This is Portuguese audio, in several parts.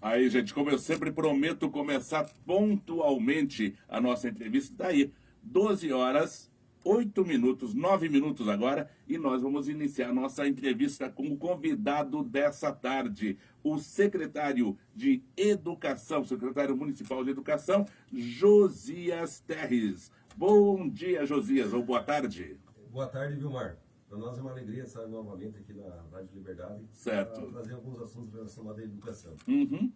Aí, gente, como eu sempre prometo começar pontualmente a nossa entrevista, daí 12 horas, 8 minutos, 9 minutos agora, e nós vamos iniciar a nossa entrevista com o convidado dessa tarde, o secretário de Educação, secretário municipal de Educação, Josias Terres. Bom dia, Josias, ou boa tarde. Boa tarde, Vilmar. Para nós é uma alegria estar novamente aqui na Rádio Liberdade. Certo. Para trazer alguns assuntos relacionados à educação. Uhum.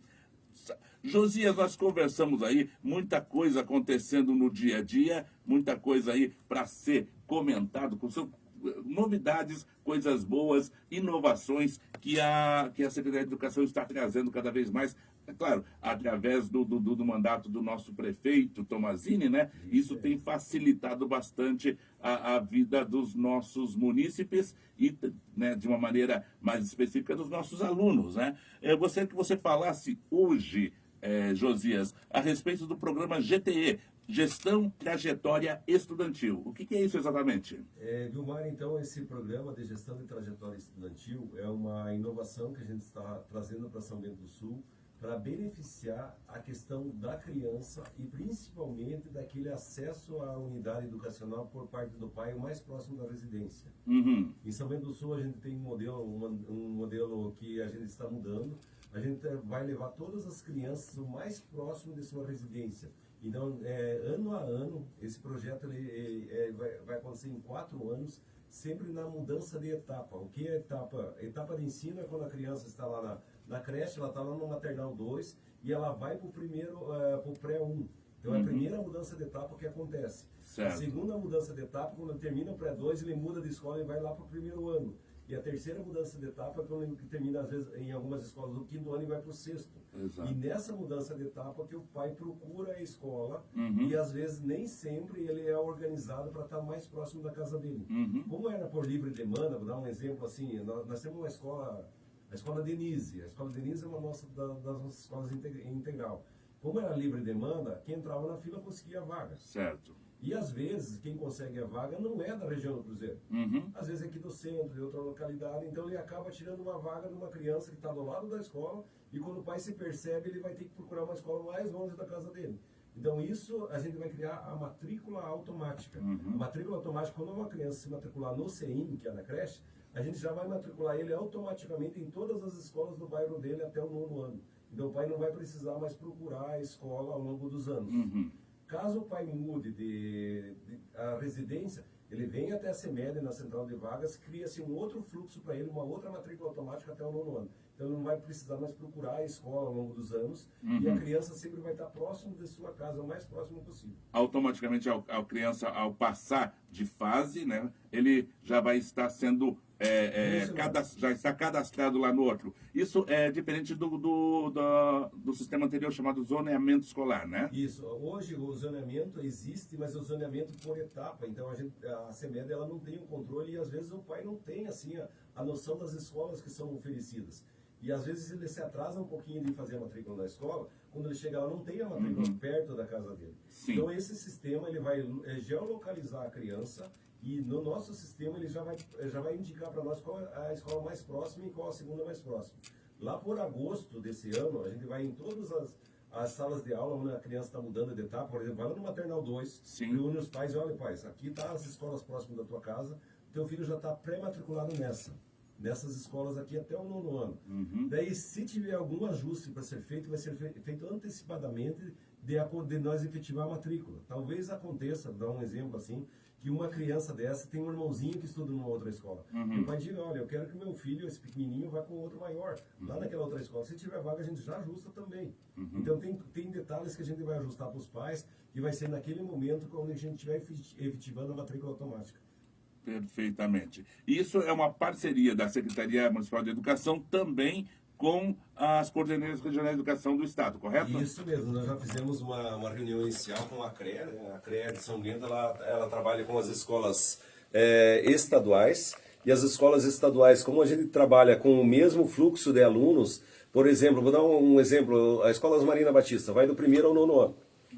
Josias, nós conversamos aí, muita coisa acontecendo no dia a dia, muita coisa aí para ser comentado, com novidades, coisas boas, inovações que a Secretaria de Educação está trazendo cada vez mais. É claro, através do mandato do nosso prefeito, Tomazini, né? Isso tem facilitado bastante a vida dos nossos munícipes e, né, de uma maneira mais específica, dos nossos alunos, né? Eu gostaria que você falasse hoje, Josias, a respeito do programa GTE, Gestão Trajetória Estudantil. O que é isso exatamente? Vilmar, então, esse programa de gestão de trajetória estudantil é uma inovação que a gente está trazendo para São Bento do Sul, para beneficiar a questão da criança e principalmente daquele acesso à unidade educacional por parte do pai o mais próximo da residência. Uhum. Em São Bento do Sul a gente tem um modelo que a gente está mudando. A gente vai levar todas as crianças o mais próximo de sua residência. Então, ano a ano, esse projeto vai acontecer em 4 anos, sempre na mudança de etapa. O que é etapa? Etapa de ensino é quando a criança está lá na creche, ela está lá no maternal 2 e ela vai para o pré-1. Então é a primeira mudança de etapa que acontece. Certo. A segunda mudança de etapa, quando ele termina o pré-2, ele muda de escola e vai lá para o primeiro ano. E a terceira mudança de etapa é quando ele termina, às vezes, em algumas escolas, o 5º ano e vai para o 6º. Exato. E nessa mudança de etapa que o pai procura a escola Uhum. e, às vezes, nem sempre ele é organizado para estar mais próximo da casa dele. Uhum. Como era por livre demanda, vou dar um exemplo assim, nós temos uma escola, a Escola Denise. A Escola Denise é uma das nossas escolas integral. Como era livre demanda, quem entrava na fila conseguia a vaga. Certo. E às vezes, quem consegue a vaga não é da região do Cruzeiro. Uhum. Às vezes é aqui do centro, de outra localidade, então ele acaba tirando uma vaga de uma criança que está do lado da escola e quando o pai se percebe, ele vai ter que procurar uma escola mais longe da casa dele. Então isso, a gente vai criar a matrícula automática. Uhum. A matrícula automática, quando uma criança se matricular no CEIM, que é na creche, a gente já vai matricular ele automaticamente em todas as escolas do bairro dele até o 9º ano. Então o pai não vai precisar mais procurar a escola ao longo dos anos. Uhum. Caso o pai mude a residência, ele vem até a CEMED, na central de vagas, cria-se um outro fluxo para ele, uma outra matrícula automática até o 9º ano. Então ele não vai precisar mais procurar a escola ao longo dos anos e a criança sempre vai estar próximo de sua casa, o mais próximo possível. Automaticamente, a criança, ao passar de fase, né, ele já vai estar sendo já está cadastrado lá no outro. Isso é diferente do sistema anterior chamado zoneamento escolar, né? Isso. Hoje o zoneamento existe, mas o zoneamento por etapa. Então a CEMED ela não tem o controle e às vezes o pai não tem assim a noção das escolas que são oferecidas. E às vezes ele se atrasa um pouquinho de fazer a matrícula na escola, quando ele chega lá não tem a matrícula perto da casa dele. Sim. Então esse sistema ele vai geolocalizar a criança e no nosso sistema ele já vai indicar para nós qual é a escola mais próxima e qual a segunda mais próxima. Lá por agosto desse ano, a gente vai em todas as salas de aula onde a criança está mudando de etapa, por exemplo, vai lá no maternal 2, reúne os pais e olha, pais, aqui tá as escolas próximas da tua casa, teu filho já está pré-matriculado nessas escolas aqui até o 9º ano. Uhum. Daí, se tiver algum ajuste para ser feito, vai ser feito antecipadamente de acordo de nós efetivar a matrícula. Talvez aconteça, dar um exemplo assim, que uma criança dessa tem um irmãozinho que estuda numa outra escola. E o pai diga, olha, eu quero que meu filho, esse pequenininho, vá com outro maior, lá naquela outra escola. Se tiver vaga, a gente já ajusta também. Então tem detalhes que a gente vai ajustar para os pais, e vai ser naquele momento quando a gente estiver efetivando a matrícula automática. Perfeitamente. Isso é uma parceria da Secretaria Municipal de Educação também com as Coordenadorias Regionais de Educação do Estado, correto? Isso mesmo, nós já fizemos uma reunião inicial com a CREA, né? A CREA de São Bento, ela trabalha com as escolas estaduais, e as escolas estaduais, como a gente trabalha com o mesmo fluxo de alunos, por exemplo, vou dar um exemplo, a Escola Marina Batista vai do 1º ao 9º ano.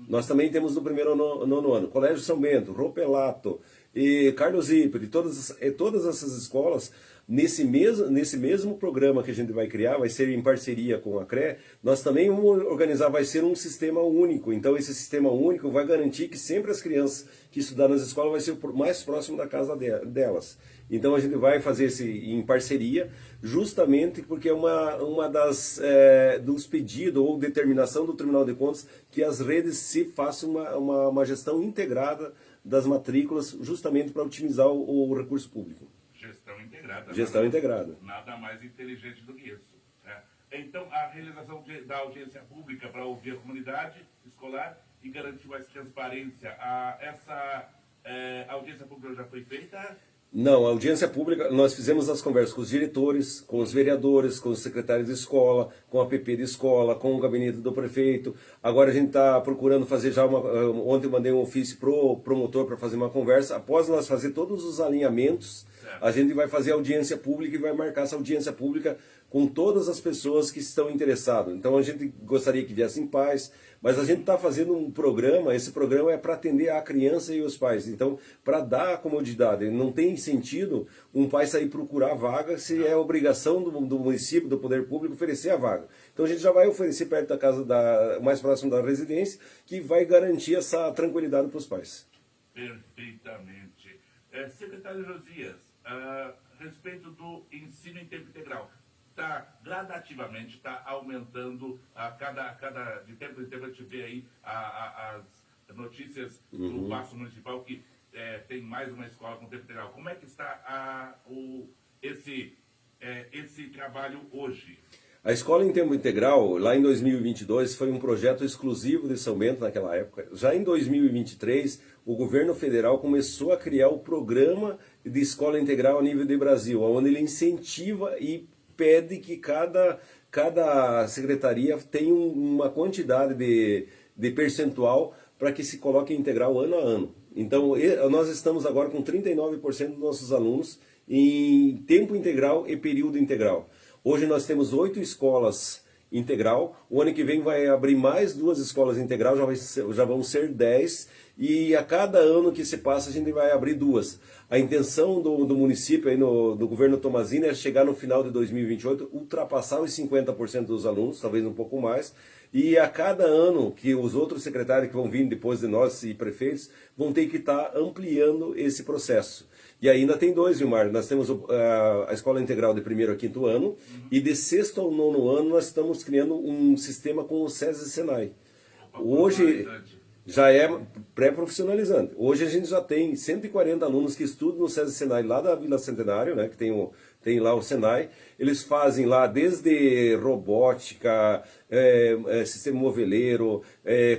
Nós também temos no primeiro ao nono ano. Colégio São Bento, Ropelato e Carlos Zipper, todas essas escolas, nesse mesmo programa que a gente vai criar, vai ser em parceria com a CRE, nós também vamos organizar, vai ser um sistema único. Então esse sistema único vai garantir que sempre as crianças que estudarem nas escolas vai ser mais próximo da casa delas. Então a gente vai fazer em parceria, justamente porque é uma dos pedidos ou determinação do Tribunal de Contas que as redes se façam uma gestão integrada das matrículas, justamente para otimizar o recurso público. Gestão integrada. Gestão integrada. Nada mais inteligente do que isso. Né? Então, a realização da audiência pública para ouvir a comunidade escolar e garantir mais transparência. Essa audiência pública já foi feita? Não, a audiência pública, nós fizemos as conversas com os diretores, com os vereadores, com os secretários de escola, com a PP de escola, com o gabinete do prefeito. Agora a gente está procurando fazer ontem eu mandei um ofício pro promotor para fazer uma conversa. Após nós fazer todos os alinhamentos, a gente vai fazer audiência pública e vai marcar essa audiência pública com todas as pessoas que estão interessadas. Então a gente gostaria que viessem pais, mas a gente está fazendo um programa, esse programa é para atender a criança e os pais. Então, para dar a comodidade, não tem sentido um pai sair procurar vaga se é obrigação do município, do poder público, oferecer a vaga. Então a gente já vai oferecer perto da casa mais próximo da residência, que vai garantir essa tranquilidade para os pais. Perfeitamente. Secretário Josias, a respeito do ensino em tempo integral, gradativamente está aumentando de tempo em tempo. A gente vê aí as notícias do Paço Municipal que tem mais uma escola com tempo integral. Como é que está esse trabalho hoje? A escola em tempo integral, lá em 2022, foi um projeto exclusivo de São Bento naquela época. Já em 2023, o governo federal começou a criar o programa de escola integral a nível de Brasil, onde ele incentiva e pede que cada secretaria tenha uma quantidade de percentual para que se coloque integral ano a ano. Então, nós estamos agora com 39% dos nossos alunos em tempo integral e período integral. Hoje nós temos 8 escolas integral, o ano que vem vai abrir mais 2 escolas integral, já vão ser 10, e a cada ano que se passa a gente vai abrir 2. A intenção do município, aí do governo Tomazini, é chegar no final de 2028, ultrapassar os 50% dos alunos, talvez um pouco mais, e a cada ano que os outros secretários que vão vir depois de nós e prefeitos vão ter que estar ampliando esse processo. E ainda tem 2, Vilmar. Nós temos a escola integral de 1º a 5º ano, e de 6º ao 9º ano nós estamos criando um sistema com o SESI e Senai. Hoje já é pré-profissionalizante. Hoje a gente já tem 140 alunos que estudam no SESI e Senai lá da Vila Centenário, né, que tem lá o Senai. Eles fazem lá desde robótica, sistema moveleiro,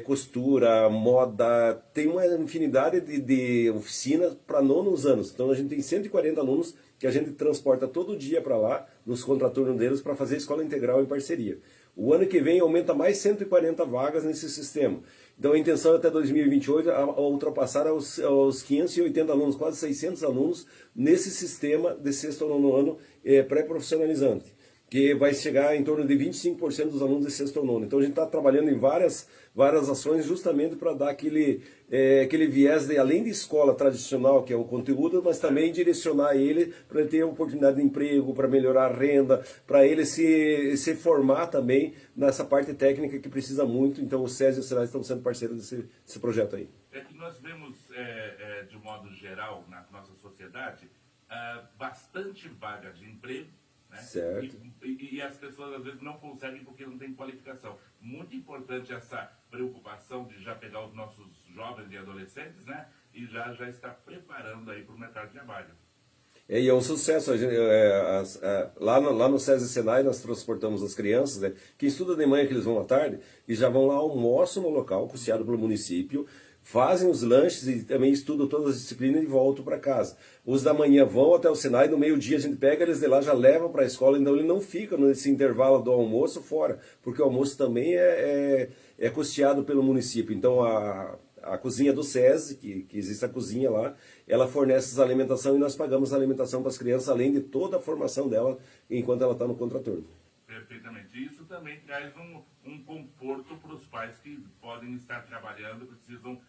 costura, moda, tem uma infinidade de oficinas para 9º anos. Então a gente tem 140 alunos que a gente transporta todo dia para lá, nos contraturnos deles, para fazer escola integral em parceria. O ano que vem aumenta mais 140 vagas nesse sistema. Então a intenção é até 2028 ultrapassar aos 580 alunos, quase 600 alunos, nesse sistema de 6º ao 9º ano pré-profissionalizante, que vai chegar em torno de 25% dos alunos de 6º ao 9º. Então a gente está trabalhando em várias ações justamente para dar aquele viés de, além de escola tradicional, que é o conteúdo, mas também direcionar ele para ele ter oportunidade de emprego, para melhorar a renda, para ele se formar também nessa parte técnica que precisa muito. Então o SESI e o Senai estão sendo parceiros desse projeto aí. É que nós vemos, de modo geral, na nossa sociedade, bastante vaga de emprego, né? Certo. E as pessoas às vezes não conseguem porque não tem qualificação. Muito importante essa preocupação de já pegar os nossos jovens e adolescentes, né? E já estar preparando aí para o mercado de trabalho. E é um sucesso. Lá no SESI e Senai nós transportamos as crianças, né, que estudam de manhã, que eles vão à tarde, e já vão lá, almoçam no local, custeado pelo município, fazem os lanches e também estudam todas as disciplinas e voltam para casa. Os da manhã vão até o Senai, no meio-dia a gente pega eles de lá, já leva para a escola, então ele não fica nesse intervalo do almoço fora, porque o almoço também é custeado pelo município. Então a cozinha do SESI, que existe a cozinha lá, ela fornece essa alimentação e nós pagamos a alimentação para as crianças, além de toda a formação dela enquanto ela está no contraturno. Perfeito. Perfeitamente. Isso também traz um conforto para os pais que podem estar trabalhando, precisam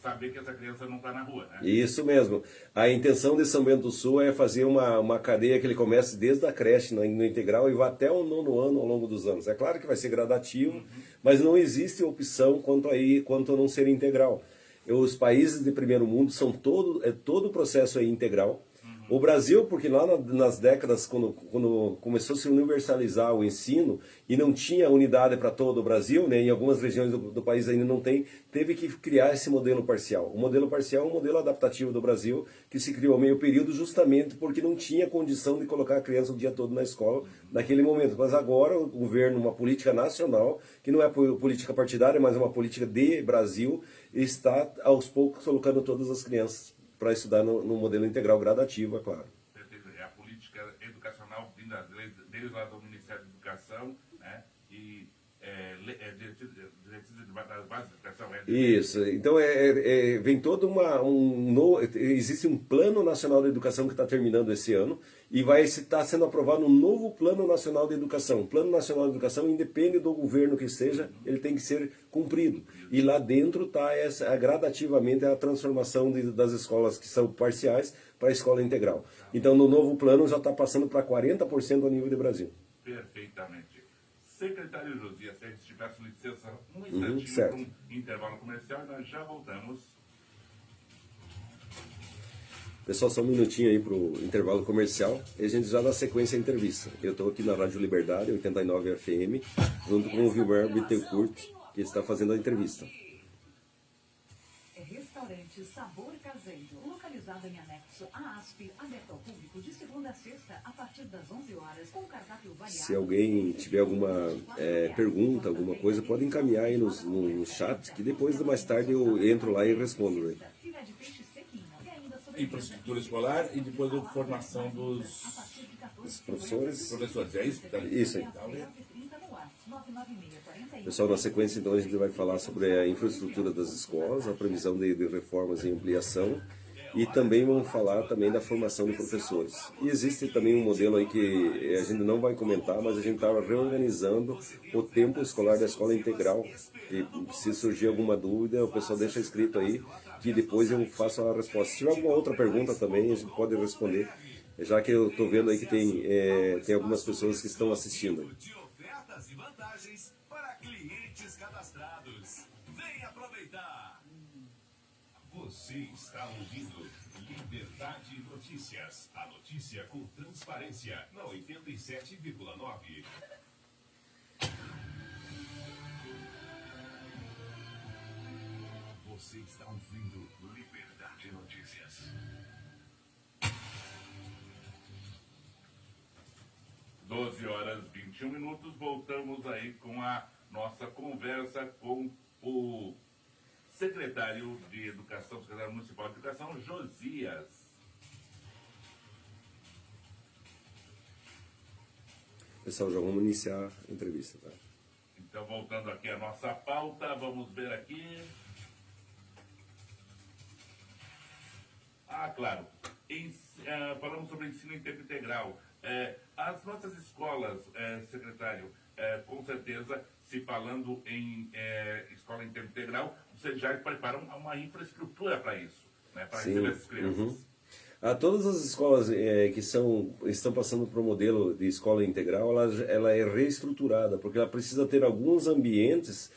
saber que essa criança não está na rua, né? Isso mesmo. A intenção de São Bento do Sul é fazer uma cadeia que ele comece desde a creche no integral e vá até o 9º ano ao longo dos anos. É claro que vai ser gradativo, mas não existe opção quanto a não ser integral. Os países de primeiro mundo são todo o processo é integral. O Brasil, porque lá nas décadas, quando começou a se universalizar o ensino e não tinha unidade para todo o Brasil, né, em algumas regiões do país ainda não tem, teve que criar esse modelo parcial. O modelo parcial é um modelo adaptativo do Brasil que se criou meio período justamente porque não tinha condição de colocar a criança o dia todo na escola naquele momento. Mas agora o governo, uma política nacional, que não é política partidária, mas é uma política de Brasil, está aos poucos colocando todas as crianças para estudar no modelo integral gradativo, é claro. É a política educacional vinda deles lá do Ministério da Educação, né? E diretrizes das bases de educação. Isso, então vem todo existe um Plano Nacional de Educação que está terminando esse ano e vai estar sendo aprovado um novo Plano Nacional de Educação. O Plano Nacional de Educação, independe do governo que seja, ele tem que ser cumprido. E lá dentro está gradativamente a transformação das escolas que são parciais para a escola integral. Então no novo plano já está passando para 40% a nível de Brasil. Perfeitamente. Secretário Josias, se a gente tivesse licença um instantinho certo. para um intervalo comercial e nós já voltamos. Pessoal, só um minutinho aí para o intervalo comercial e a gente já dá sequência à entrevista. Eu estou aqui na Rádio Liberdade, 89 FM, junto com o Vilmar Bittencourt, que está fazendo a entrevista. Restaurante Sabor Caseiro, localizado em anexo à ASP, aberto ao público de segunda a sexta, a partir das 11 horas, com cardápio variado. Se alguém tiver alguma pergunta, alguma coisa, pode encaminhar aí no chat, que depois, mais tarde, eu entro lá e respondo. Aí. Infraestrutura escolar e depois a formação dos professores. É isso que está ali? Isso aí. Pessoal, na sequência, então, a gente vai falar sobre a infraestrutura das escolas, a previsão de reformas e ampliação, e também vamos falar também da formação de professores. E existe também um modelo aí que a gente não vai comentar, mas a gente estava reorganizando o tempo escolar da escola integral. E se surgir alguma dúvida, o pessoal deixa escrito aí, que depois eu faço a resposta. Se tiver alguma outra pergunta também, a gente pode responder, já que eu estou vendo aí que tem algumas pessoas que estão assistindo. Ofertas e vantagens para clientes cadastrados. Vem aproveitar! Você está ouvindo Liberdade Notícias. A notícia com transparência na 87,9. Você está ouvindo Liberdade Notícias. Horas 21 minutos, voltamos aí com a nossa conversa com o secretário de Educação, secretário municipal de Educação, Josias. Pessoal, já vamos iniciar a entrevista, tá? Então, voltando aqui à nossa pauta, vamos ver aqui. Claro, falamos sobre ensino em tempo integral. As nossas escolas, secretário, com certeza, se falando em escola em tempo integral, vocês já preparam uma infraestrutura para isso, né, para receber essas crianças. Todas as escolas que estão passando para o modelo de escola integral, ela é reestruturada, porque ela precisa ter alguns ambientes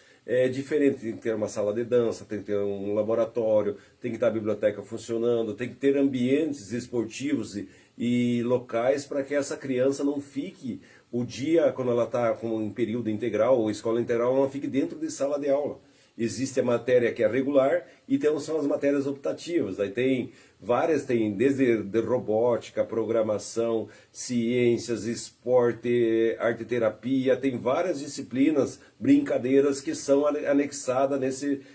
diferentes. Tem que ter uma sala de dança, tem que ter um laboratório, tem que ter a biblioteca funcionando, tem que ter ambientes esportivos e locais para que essa criança não fique o dia, quando ela está em período integral ou escola integral, ela não fique dentro de sala de aula. Existe a matéria que é regular e são as matérias optativas. Aí tem várias, desde robótica, programação, ciências, esporte, arte-terapia, tem várias disciplinas, brincadeiras que são anexadas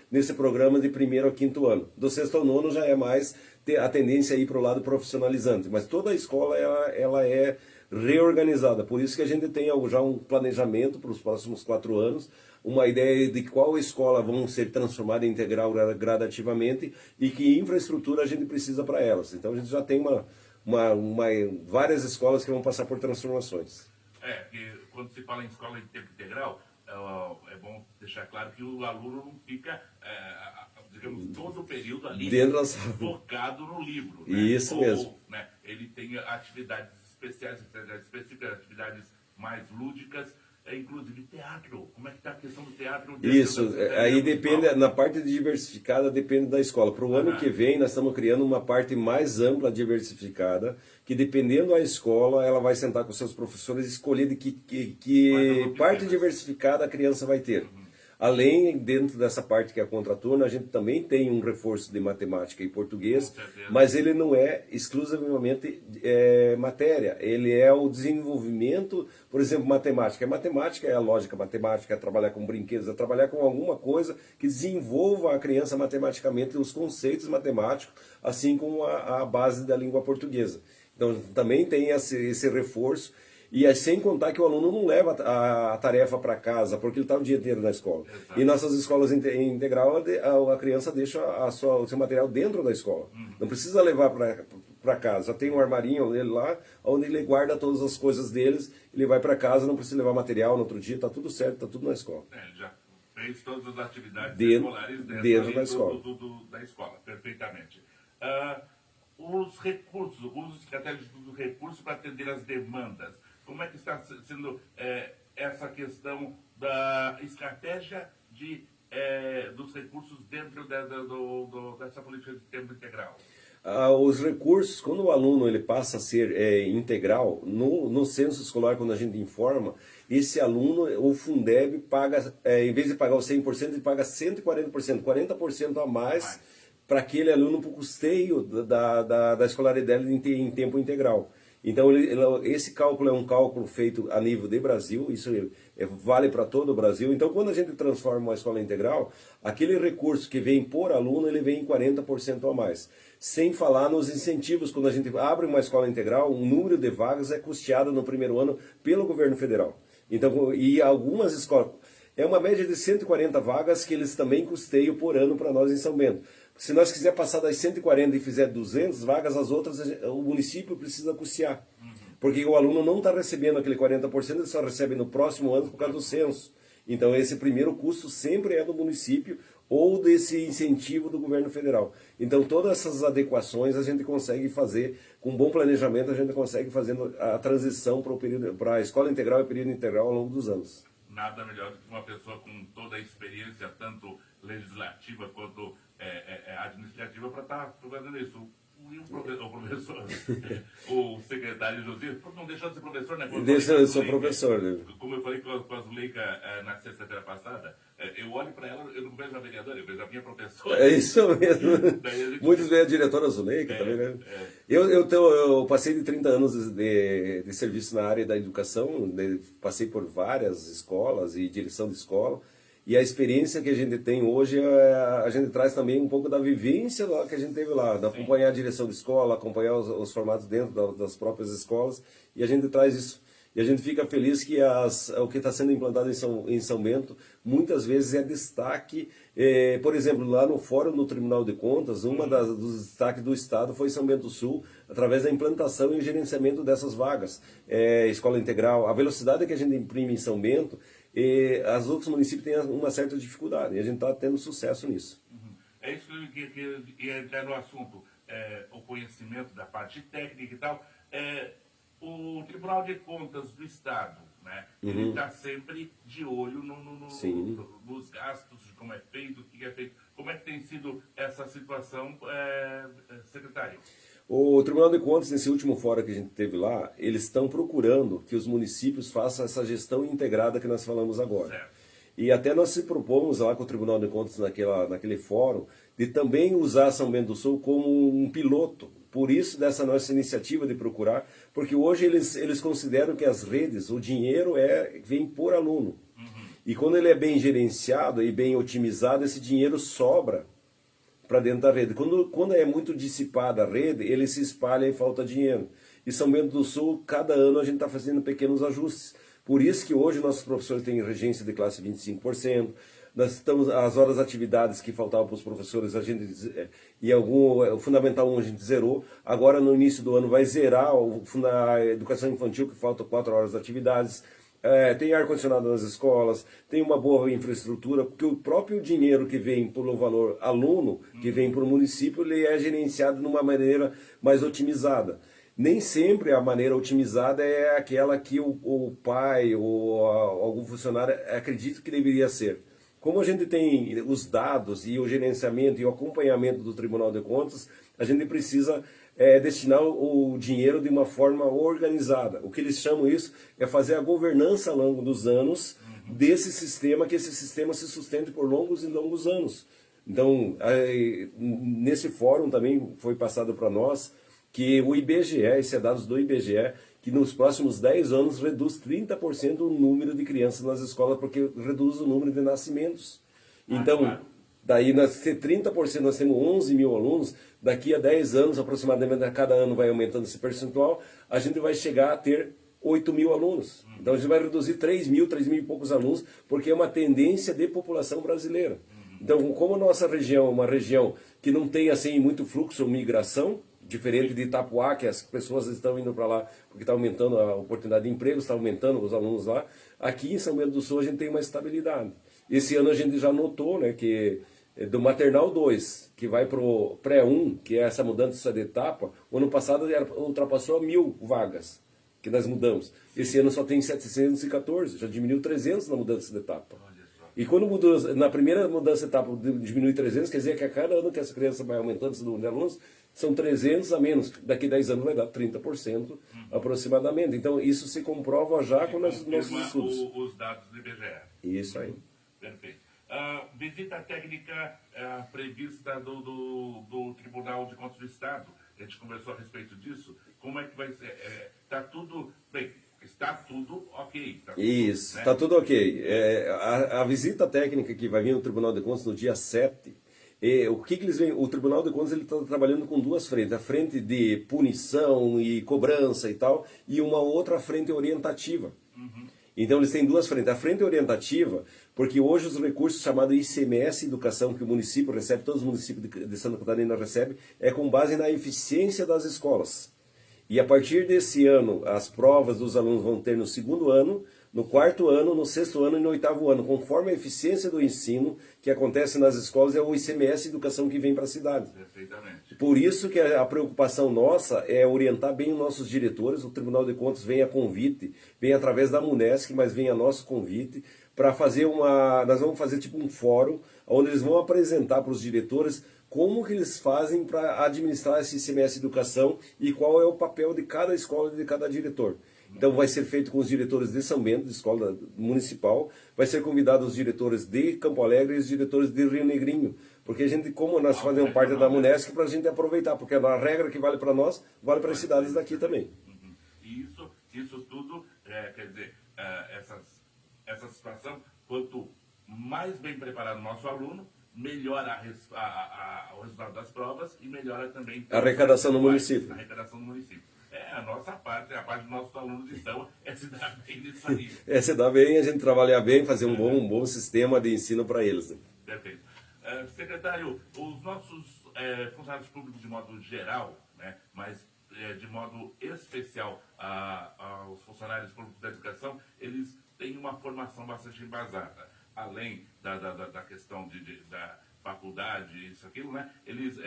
nesse programa de 1º ao 5º ano. Do 6º ao 9º já é mais a tendência a ir para o lado profissionalizante, mas toda a escola ela é reorganizada. Por isso que a gente tem já um planejamento para os próximos 4 anos, uma ideia de qual escola vão ser transformadas em integral gradativamente e que infraestrutura a gente precisa para elas. Então a gente já tem várias escolas que vão passar por transformações. quando se fala em escola em tempo integral, é bom deixar claro que o aluno não fica, digamos, todo o período ali dentro da sala, focado no livro. Né? Isso mesmo. Né? Ele tem atividades especiais, atividades específicas, atividades mais lúdicas, inclusive teatro. Como é que está a questão do teatro? Isso, aí depende, na parte diversificada depende da escola. Para o ano que vem nós estamos criando uma parte mais ampla, diversificada, que dependendo da escola, ela vai sentar com seus professores e escolher de que parte diversificada a criança vai ter. Além, dentro dessa parte que é a contraturno, a gente também tem um reforço de matemática e português, mas ele não é exclusivamente matéria, ele é o desenvolvimento, por exemplo, matemática. Matemática é a lógica matemática, é trabalhar com brinquedos, é trabalhar com alguma coisa que desenvolva a criança matematicamente os conceitos matemáticos, assim como a base da língua portuguesa. Então também tem esse reforço. E sem contar que o aluno não leva a tarefa para casa, porque ele está o dia inteiro na escola. Exato. E nossas escolas em integral, a criança deixa o seu material dentro da escola. Não precisa levar para casa. Já tem um armarinho dele lá, onde ele guarda todas as coisas deles, ele vai para casa, não precisa levar material no outro dia, está tudo certo, está tudo na escola. Ele já fez todas as atividades escolares dentro da escola. Da escola, perfeitamente. Os recursos, o uso estratégico dos recursos para atender as demandas. Como é que está sendo essa questão da estratégia dos recursos dentro dessa política de tempo integral? Os recursos, quando o aluno ele passa a ser integral, no censo escolar, quando a gente informa, esse aluno, o Fundeb, paga, em vez de pagar os 100%, ele paga 140%, 40% a mais para aquele aluno, para o custeio da escolaridade dele em tempo integral. Então, esse cálculo é um cálculo feito a nível de Brasil, isso vale para todo o Brasil. Então, quando a gente transforma uma escola integral, aquele recurso que vem por aluno, ele vem em 40% a mais. Sem falar nos incentivos, quando a gente abre uma escola integral, o número de vagas é custeado no primeiro ano pelo governo federal. Então, e algumas escolas, é uma média de 140 vagas que eles também custeiam por ano para nós em São Bento. Se nós quiser passar das 140 e fizer 200 vagas, as outras o município precisa custear. Porque o aluno não está recebendo aquele 40%, ele só recebe no próximo ano por causa do censo. Então esse primeiro custo sempre é do município ou desse incentivo do governo federal. Então todas essas adequações a gente consegue fazer, com um bom planejamento a gente consegue fazendo a transição para a escola integral e período integral ao longo dos anos. Nada melhor do que uma pessoa com toda a experiência, tanto legislativa quanto administrativa, para estar fazendo isso. E o professor, o secretário José, não deixou de ser professor, né? Eu sou professor, né? Como eu falei com a Zuleika na sexta-feira passada, eu olho para ela, eu não vejo a vereadora, eu vejo a minha professora. É isso mesmo. Muitos veem a diretora Zuleika também, né? Eu passei de 30 anos de serviço na área da educação, passei por várias escolas e direção de escola. E a experiência que a gente tem hoje, a gente traz também um pouco da vivência que a gente teve lá, de acompanhar a direção de escola, acompanhar os formatos dentro das próprias escolas, e a gente traz isso. E a gente fica feliz que o que está sendo implantado em São Bento, muitas vezes é destaque. Por exemplo, lá no Fórum do Tribunal de Contas, dos destaques do Estado foi São Bento Sul, através da implantação e gerenciamento dessas vagas. Escola integral, a velocidade que a gente imprime em São Bento, os outros municípios têm uma certa dificuldade, e a gente está tendo sucesso nisso. É isso que eu ia entrar no assunto, o conhecimento da parte técnica e tal. O Tribunal de Contas do Estado, né, ele está sempre de olho nos gastos, de como é feito, o que é feito. Como é que tem sido essa situação, secretário? O Tribunal de Contas, nesse último fórum que a gente teve lá, eles estão procurando que os municípios façam essa gestão integrada que nós falamos agora. Certo. E até nós se propomos lá com o Tribunal de Contas naquele fórum de também usar São Bento do Sul como um piloto. Por isso, dessa nossa iniciativa de procurar, porque hoje eles consideram que as redes, o dinheiro vem por aluno. E quando ele é bem gerenciado e bem otimizado, esse dinheiro sobra para dentro da rede. Quando é muito dissipada a rede, ele se espalha e falta dinheiro. E São Bento do Sul, cada ano a gente está fazendo pequenos ajustes. Por isso que hoje nossos professores têm regência de classe 25%, nós estamos, as horas de atividades que faltavam para os professores, a gente, o Fundamental 1 a gente zerou, agora no início do ano vai zerar a educação infantil, que falta 4 horas de atividades, tem ar-condicionado nas escolas, tem uma boa infraestrutura, porque o próprio dinheiro que vem pelo valor aluno, que vem para o município, ele é gerenciado de uma maneira mais otimizada. Nem sempre a maneira otimizada é aquela que o pai ou algum funcionário acredita que deveria ser. Como a gente tem os dados e o gerenciamento e o acompanhamento do Tribunal de Contas, a gente precisa destinar o dinheiro de uma forma organizada. O que eles chamam isso é fazer a governança ao longo dos anos desse sistema, que esse sistema se sustente por longos e longos anos. Então, nesse fórum também foi passado para nós que o IBGE, esses é dados do IBGE, que nos próximos 10 anos reduz 30% o número de crianças nas escolas, porque reduz o número de nascimentos. Então, daí nós ter 30%, nós temos 11 mil alunos, daqui a 10 anos, aproximadamente, a cada ano vai aumentando esse percentual, a gente vai chegar a ter 8 mil alunos. Então a gente vai reduzir 3 mil e poucos alunos, porque é uma tendência de população brasileira. Então, como a nossa região é uma região que não tem assim muito fluxo ou migração, diferente de Itapuá, que as pessoas estão indo para lá porque está aumentando a oportunidade de emprego, está aumentando os alunos lá. Aqui em São Bento do Sul a gente tem uma estabilidade. Esse ano a gente já notou, né, que do maternal 2, que vai para o pré-1, que é essa mudança de etapa, o ano passado ultrapassou 1.000 vagas que nós mudamos. Esse ano só tem 714, já diminuiu 300 na mudança de etapa. E quando mudou, na primeira mudança de etapa diminui 300, quer dizer que a cada ano que essa criança vai aumentando esse número de alunos, são 300 a menos. Daqui a 10 anos vai dar 30% aproximadamente. Então isso se comprova já com nossos estudos. Os dados do IBGE. Isso aí. Perfeito. Visita técnica prevista do Tribunal de Contas do Estado. A gente conversou a respeito disso. Como é que vai ser? Está tudo bem. Está tudo ok. Tá tudo, isso, né? está tudo ok. A visita técnica que vai vir no Tribunal de Contas no dia 7, o que eles vêm? O Tribunal de Contas está trabalhando com duas frentes. A frente de punição e cobrança e tal, e uma outra frente orientativa. Então eles têm duas frentes. A frente orientativa, porque hoje os recursos chamados ICMS Educação, que o município recebe, todos os municípios de Santa Catarina recebem, é com base na eficiência das escolas. E a partir desse ano, as provas dos alunos vão ter no segundo ano, no quarto ano, no sexto ano e no oitavo ano, conforme a eficiência do ensino que acontece nas escolas, é o ICMS Educação que vem para a cidade. Perfeitamente. Por isso que a preocupação nossa é orientar bem os nossos diretores. O Tribunal de Contas vem a convite, vem através da Munesc, mas vem a nosso convite, para fazer nós vamos fazer tipo um fórum, onde eles vão apresentar para os diretores como que eles fazem para administrar esse ICMS Educação e qual é o papel de cada escola e de cada diretor. Então vai ser feito com os diretores de São Bento, de escola municipal, vai ser convidado os diretores de Campo Alegre e os diretores de Rio Negrinho, porque a gente, como nós fazemos parte da Munesc, para a gente aproveitar, porque a regra que vale para nós, vale para as cidades daqui também. E isso tudo, quer dizer, essa situação, quanto mais bem preparado o nosso aluno, melhora o resultado das provas e melhora também a arrecadação no município. A arrecadação no município. A nossa parte, a parte dos nossos alunos, então, é se dar bem nisso aí. Se dar bem, a gente trabalhar bem, fazer um bom sistema de ensino para eles. Né? Perfeito. Secretário, os nossos funcionários públicos de modo geral, né, mas de modo especial aos funcionários públicos da educação, eles têm uma formação bastante embasada. Além da questão da faculdade, isso, aquilo, né? Eles,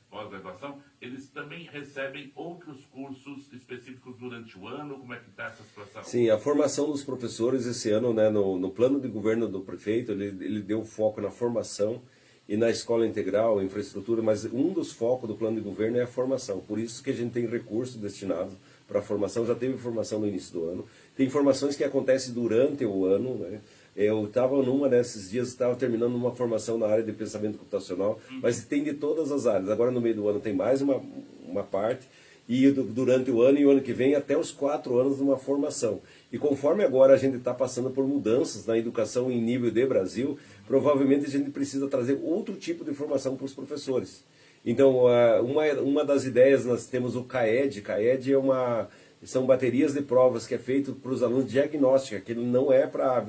pós-graduação, eles também recebem outros cursos específicos durante o ano? Como é que está essa situação? Sim, a formação dos professores esse ano, né, no plano de governo do prefeito, ele deu foco na formação e na escola integral, infraestrutura, mas um dos focos do plano de governo é a formação. Por isso que a gente tem recursos destinados para a formação, já teve formação no início do ano. Tem formações que acontecem durante o ano, né? Eu estava numa desses dias, estava terminando uma formação na área de pensamento computacional, mas tem de todas as áreas. Agora no meio do ano tem mais uma parte, e durante o ano e o ano que vem até os 4 anos de uma formação. E conforme agora a gente está passando por mudanças na educação em nível de Brasil, provavelmente a gente precisa trazer outro tipo de formação para os professores. Então, uma das ideias, nós temos o CAED. CAED são baterias de provas que é feito para os alunos diagnóstica, que ele não é para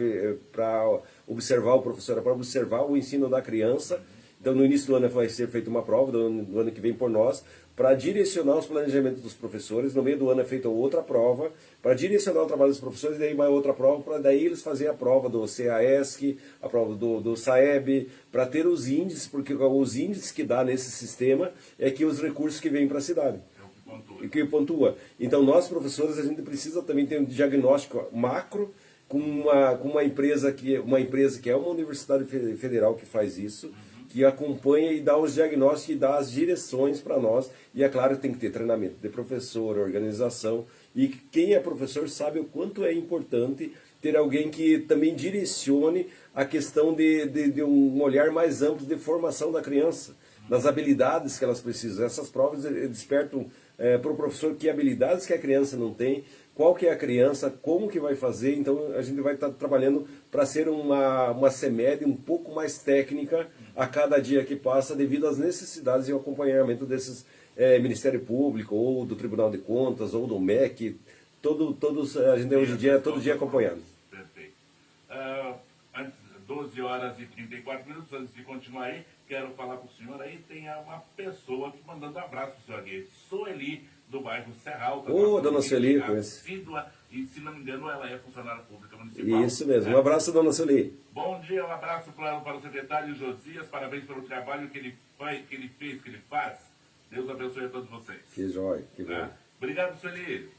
observar o professor, é para observar o ensino da criança Então, no início do ano vai ser feita uma prova, do ano que vem por nós, para direcionar os planejamentos dos professores. No meio do ano é feita outra prova, para direcionar o trabalho dos professores, e daí vai outra prova, para daí eles fazerem a prova do CAESC, a prova do SAEB, para ter os índices, porque os índices que dá nesse sistema é que os recursos que vêm para a cidade. Que pontua. Então, nós, professores, a gente precisa também ter um diagnóstico macro com uma empresa que é uma universidade federal que faz isso, que acompanha e dá os diagnósticos e dá as direções para nós. E, é claro, tem que ter treinamento de professor, organização. E quem é professor sabe o quanto é importante ter alguém que também direcione a questão de um olhar mais amplo de formação da criança, das habilidades que elas precisam. Essas provas despertam para o professor que habilidades que a criança não tem, qual que é a criança, como que vai fazer. Então a gente vai estar trabalhando para ser uma CEMED um pouco mais técnica a cada dia que passa, devido às necessidades e ao acompanhamento desses Ministério Público, ou do Tribunal de Contas, ou do MEC, todos a gente hoje em dia é todo dia acompanhando. Perfeito. Antes, 12 horas e 34 minutos, antes de continuar aí, quero falar para o senhor aí, tem uma pessoa que mandando um abraço para o senhor aqui, Sueli, do bairro Serra Alta. Ô, dona Sueli, conheço. E se não me engano, ela é funcionária pública municipal. Isso mesmo, um abraço, dona Sueli. Bom dia, um abraço para o secretário Josias, parabéns pelo trabalho que ele faz. Deus abençoe a todos vocês. Que jóia, que bom. Tá? Obrigado, Sueli.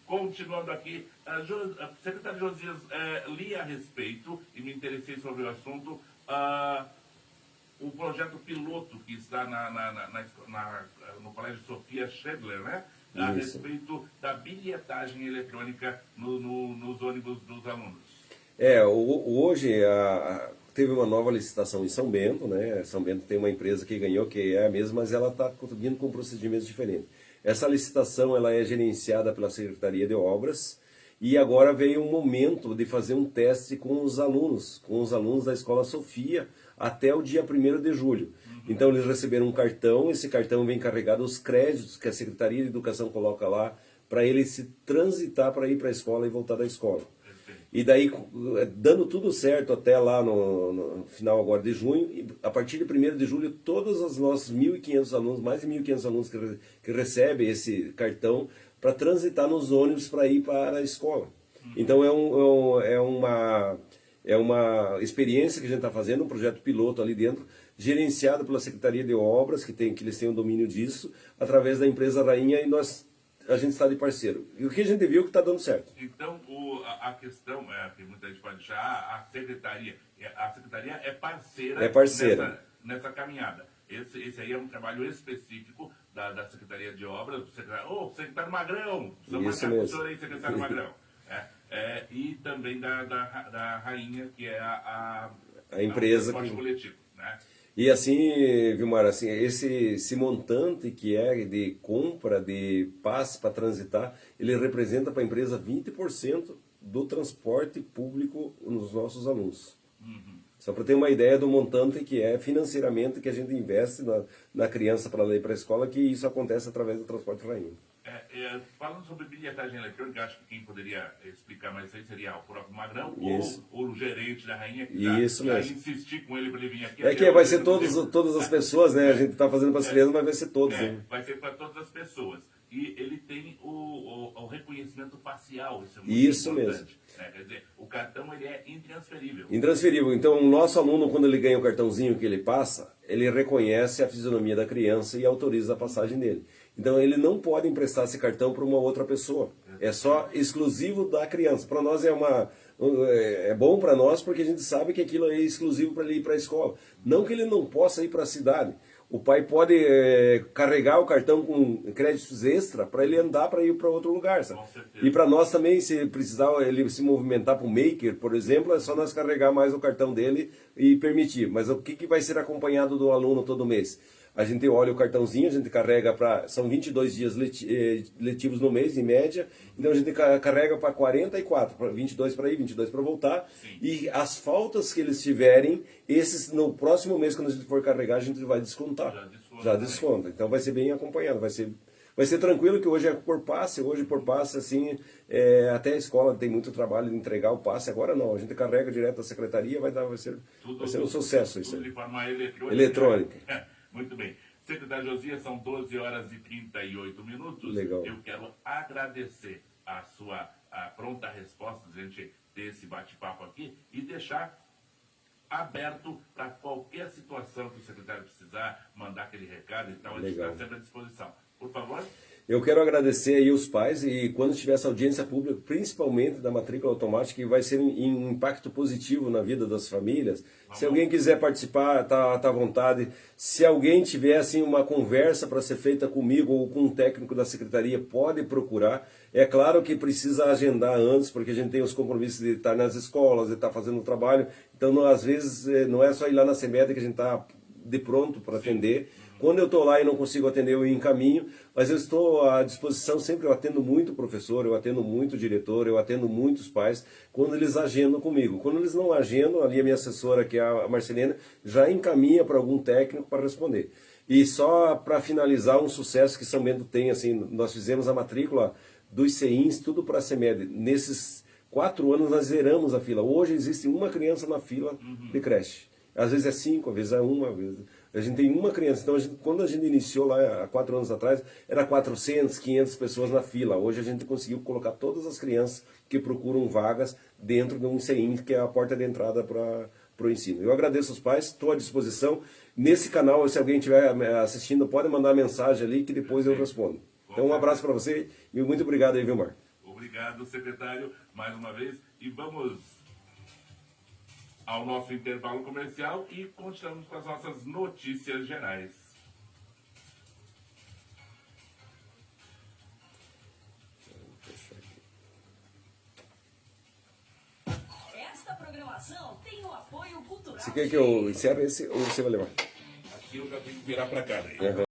Continuando aqui, secretário Josias, li a respeito e me interessei sobre o assunto, o projeto piloto que está no Colégio Sofia Schedler, né? A Isso. respeito da bilhetagem eletrônica nos ônibus dos alunos. Hoje teve uma nova licitação em São Bento, né? São Bento tem uma empresa que ganhou, que é a mesma, mas ela está vindo com procedimentos diferentes. Essa licitação ela é gerenciada pela Secretaria de Obras, e agora veio um momento de fazer um teste com os alunos da Escola Sofia, até o dia 1º de julho. Então eles receberam um cartão, esse cartão vem carregado os créditos que a Secretaria de Educação coloca lá, para ele se transitar para ir para a escola e voltar da escola. E daí, dando tudo certo até lá no final agora de junho, e a partir de 1º de julho, todos os nossos 1.500 alunos, mais de 1.500 alunos que recebem esse cartão, para transitar nos ônibus para ir para a escola. Então é uma experiência que a gente está fazendo, um projeto piloto ali dentro, gerenciado pela Secretaria de Obras, que eles têm o domínio disso, através da empresa Rainha, e a gente está de parceiro. E o que a gente viu que está dando certo. Então, a questão que muita gente pode achar, a secretaria é parceira, É parceira. Nessa caminhada. Esse aí é um trabalho específico da Secretaria de Obras, do secretário Magrão, Isso mesmo. senhor aí, secretário Magrão. E também da Rainha, que é a empresa transporte coletivo, né? E assim, Vilmar, assim, esse montante que é de compra de passe para transitar, ele representa para a empresa 20% do transporte público nos nossos alunos. Só para ter uma ideia do montante que é financeiramente que a gente investe na criança para ela ir para a escola, que isso acontece através do transporte Rainha. Falando sobre bilhetagem eletrônica, acho que quem poderia explicar mais isso aí seria o próprio Magrão ou o gerente da Rainha, que Isso já mesmo. insistir com ele para ele vir aqui. É que vai ser todas as pessoas, né? A gente está fazendo para as crianças, mas vai ser todos. Né? Vai ser para todas as pessoas. E ele tem o reconhecimento facial, isso é muito Isso importante. mesmo. Quer dizer, o cartão ele é intransferível. Intransferível. Então, o nosso aluno, quando ele ganha o cartãozinho que ele passa, ele reconhece a fisionomia da criança e autoriza a passagem dele. Então, ele não pode emprestar esse cartão para uma outra pessoa. É só exclusivo da criança. Para nós é bom para nós, porque a gente sabe que aquilo é exclusivo para ele ir para a escola. Não que ele não possa ir para a cidade. O pai pode carregar o cartão com créditos extra para ele andar para ir para outro lugar. Sabe? E para nós também, se precisar ele se movimentar para o Maker, por exemplo, é só nós carregar mais o cartão dele e permitir. Mas o que vai ser acompanhado do aluno todo mês? A gente olha o cartãozinho, a gente carrega para... São 22 dias letivos no mês, em média. Então a gente carrega para 44, 22 para ir, 22 para voltar. Sim. E as faltas que eles tiverem, esses no próximo mês, quando a gente for carregar, a gente vai descontar. Já desconta. Então vai ser bem acompanhado, vai ser vai ser tranquilo que hoje é por passe, assim, até a escola tem muito trabalho de entregar o passe, agora não, a gente carrega direto da secretaria, vai ser um sucesso isso Tudo aí. de forma eletrônica. Eletrônica. Muito bem. Secretário Josias, são 12 horas e 38 minutos. Legal. Eu quero agradecer a sua pronta resposta, a gente ter esse bate-papo aqui e deixar aberto para qualquer situação que o secretário precisar, mandar aquele recado e tal, a gente está sempre à disposição. Por favor. Eu quero agradecer aí os pais e quando tiver essa audiência pública, principalmente da matrícula automática, que vai ser um impacto positivo na vida das famílias. Se alguém quiser participar, tá à vontade. Se alguém tiver assim uma conversa para ser feita comigo ou com um técnico da secretaria, pode procurar. É claro que precisa agendar antes, porque a gente tem os compromissos de estar nas escolas, de estar fazendo o trabalho. Então, às vezes, não é só ir lá na CEMED que a gente está de pronto para atender. Quando eu estou lá e não consigo atender, eu encaminho, mas eu estou à disposição sempre, eu atendo muito professor, eu atendo muito diretor, eu atendo muitos pais, quando eles agendam comigo. Quando eles não agendam, ali a minha assessora, que é a Marcelina, já encaminha para algum técnico para responder. E só para finalizar, um sucesso que São Bento tem, assim, nós fizemos a matrícula dos CEINs, tudo para a CEMED. Nesses 4 anos nós zeramos a fila. Hoje existe uma criança na fila de creche. Às vezes é 5, às vezes é 1, às vezes... A gente tem uma criança, então quando a gente iniciou lá há 4 anos atrás, era 400, 500 pessoas na fila. Hoje a gente conseguiu colocar todas as crianças que procuram vagas dentro de um CEIN, que é a porta de entrada para o ensino. Eu agradeço os pais, estou à disposição. Nesse canal, se alguém estiver assistindo, pode mandar mensagem ali que depois eu respondo. Então um abraço para você e muito obrigado aí, Vilmar. Obrigado, secretário, mais uma vez. E vamos ao nosso intervalo comercial e continuamos com as nossas notícias gerais. Esta programação tem o apoio cultural. Você quer que eu encerre esse ou você vai levar? Aqui eu já tenho que virar para cá. Né?